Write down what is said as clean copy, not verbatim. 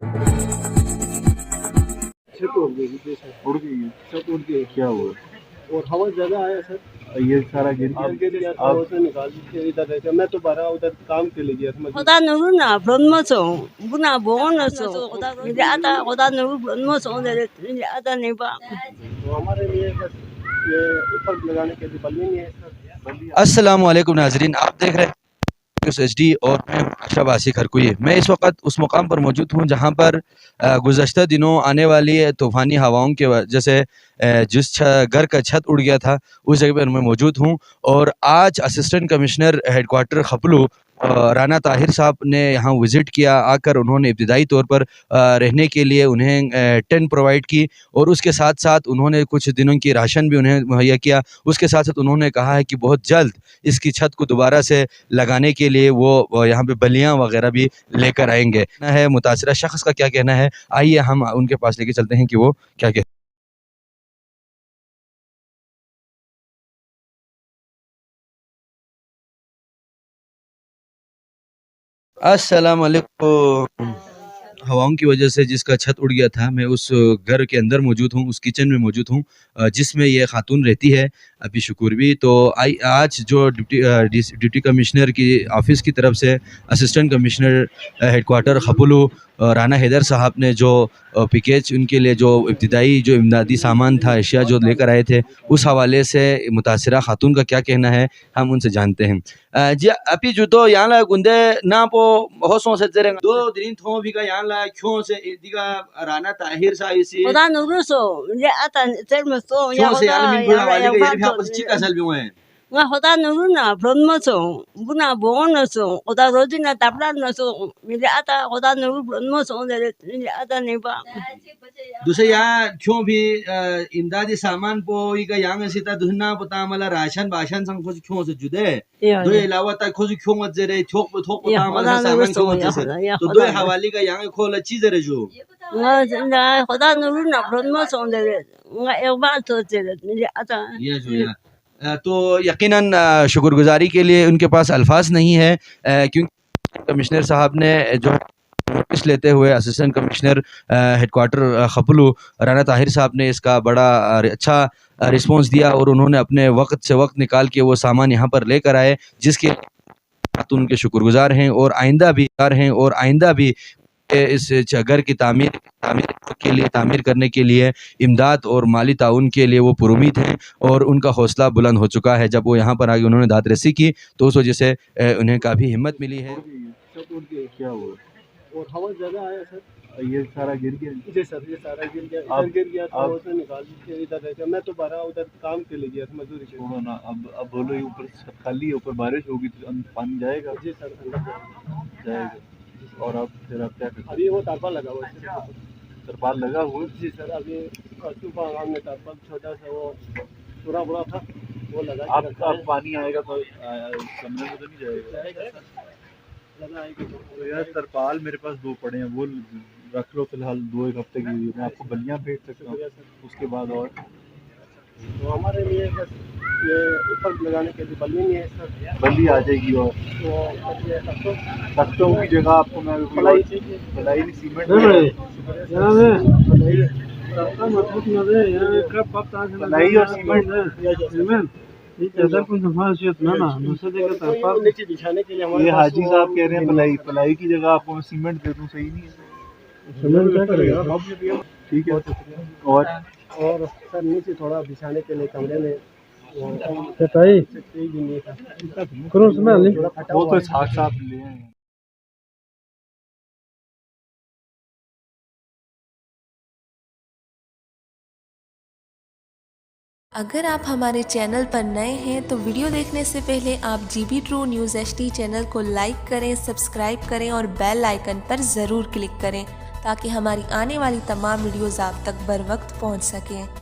छत उड़ गई थी सर। उड़ गई? छत उड़ गई क्या हुआ? और हवा ज़्यादा आया सर। ये सारा गिर आप गिर गया था, आप उसने निकाल दी इधर रहते। मैं तो बारह उधर काम के लिए गया था। मैं Oda nuru na bronmo so, buna bono so. Oda ada oda nuru bronmo so de ada neba. तो हमारे लिए बस ये ऊपर लगाने के लिए बल्ली नहीं है सर। अस्सलाम वालेकुम नाजरीन, आप देख रहे हैं HD और मैं अशरफ आसिक हरकुई। मैं इस वक्त उस मुकाम पर मौजूद हूँ जहाँ पर गुज़श्ता दिनों आने वाली तूफ़ानी हवाओं के वजह से जिस घर का छत उड़ गया था उस जगह पर मैं मौजूद हूँ। और आज assistant commissioner headquarter Khaplu Rana Tahir sahab ने यहाँ विज़िट किया। आकर उन्होंने इब्तिदाई तौर पर रहने के लिए उन्हें टेंट प्रोवाइड की और उसके साथ साथ उन्होंने कुछ दिनों की राशन भी उन्हें मुहैया किया। उसके साथ साथ उन्होंने कहा है कि बहुत जल्द इसकी छत को दोबारा से लगाने के लिए वो यहाँ पे बल्लियाँ वगैरह भी लेकर आएंगे। है मुतासरा शख्स का क्या कहना है, आइए हम उनके पास लेके चलते हैं कि वो क्या कहते हैं। अस्सलाम वालेकुम। हवाओं की वजह से जिसका छत उड़ गया था, मैं उस घर के अंदर मौजूद हूँ, उस किचन में मौजूद हूँ जिसमें ये खातून रहती है, अभी शुक्र भी। तो आज जो डिप्टी कमिश्नर की ऑफ़िस की तरफ से assistant commissioner headquarter Khaplu Rana Haider sahab ने जो पैकेज उनके लिए जो इब्तिदाई जो इमदादी सामान था, अशिया जो लेकर आए थे, उस हवाले से मुतासरा खातून का क्या कहना है हम उनसे जानते हैं। जी अभी जो तो यहाँ ला गुंदे ना पो होसों से जरेंगे दो दिन थों भी का यहाँ ला क्यों से दिगा राना ताहिर सा इसी Oda nuru so, je ada termo so ya क्यों से यार मिन बुला वाली का ये भी oda. आपस चिका सल भी हुए हैं। Nga oda nuru na bronmo so, buna bono so. Oda rodi na tabla na so, je ada oda nuru bronmo so de ada neba. दूसरे यहाँ क्यों भी इमदादी सामान पो इका यहाँ से ता दुहना पता मला राशन बाशन संग खोज क्यों से जुदे दो अलावा ता खोज क्यों मत जरे थोक पता मला सामान क्यों मत जरे तो दो हवाली का यहाँ खोल चीज रे जो Nga oda nuru na bronmo so de nga elba to de ada. ये जो है तो यकीनन शुक्रगुजारी के लिए उनके पास अल्फाज नहीं है क्योंकि कमिश्नर साहब ने जो नोटिस लेते हुए assistant commissioner headquarter Khaplu Rana Tahir sahab ने इसका बड़ा अच्छा रिस्पांस दिया और उन्होंने अपने वक्त से वक्त निकाल के वो सामान यहाँ पर लेकर आए, जिसके उनके शुक्रगुजार हैं और आइंदा भी इस घर की तामीर करने के लिए इमदाद और माली ताउन के लिए वो पुरुमीद हैं और उनका हौसला बुलंद हो चुका है। जब वो यहाँ पर आगे उन्होंने दाद रसी की तो उस वजह से उन्हें काफ़ी हिम्मत मिली है। क्या हुआ? और हवा ज़्यादा आया सर। ये सारा गिर गया? जी सर, ये सारा गिर गया। इधर गिर गया था, उसने निकाल दी इधर रहते। मैं तो बारह उधर काम के लिए गया था, मजदूरी के लिए। ना अब बोलो ये ऊपर छत खाली है, ऊपर बारिश होगी तो पानी जाएगा? जी सर, अंदर जाएगा। और अब फिर आप क्या करते? अभी वो तारपा लगा हुआ है। तरपाल लगा हुआ? जी सर, अभी सुबह हमने तारपा छोटा सा वो पूरा बड़ा था वो लगा। अब पानी आएगा तो कमरे में तो नहीं जाएगा? लगा आएगी तो यार तरपाल मेरे पास दो पड़े हैं, वो रख लो फिलहाल 2-1 हफ्ते के लिए। मैं आपको बल्लियाँ भेज सकता हूँ उसके बाद। और तो हमारे लिए बस ये ऊपर लगाने के लिए बल्ली नहीं है सर। बल्ली आ जाएगी। और तो तख्तों की जगह आपको मैं पलाई चाहिए। पलाई नहीं, सीमेंट पलाई और सीमेंट। नीचे बिछाने के लिए हमारे ये हाजी साहब कह रहे हैं पलाई की जगह आपको मैं सीमेंट दे दूं, सही नहीं है? सीमेंट क्या करेगा? ठीक है। और सर नीचे थोड़ा बिछाने के लिए कमरे में वो तो साथ साथ ले आए। अगर आप हमारे चैनल पर नए हैं तो वीडियो देखने से पहले आप GB True News HD channel को लाइक करें, सब्सक्राइब करें और बेल आइकन पर ज़रूर क्लिक करें ताकि हमारी आने वाली तमाम वीडियोज़ आप तक बर वक्त पहुंच सकें।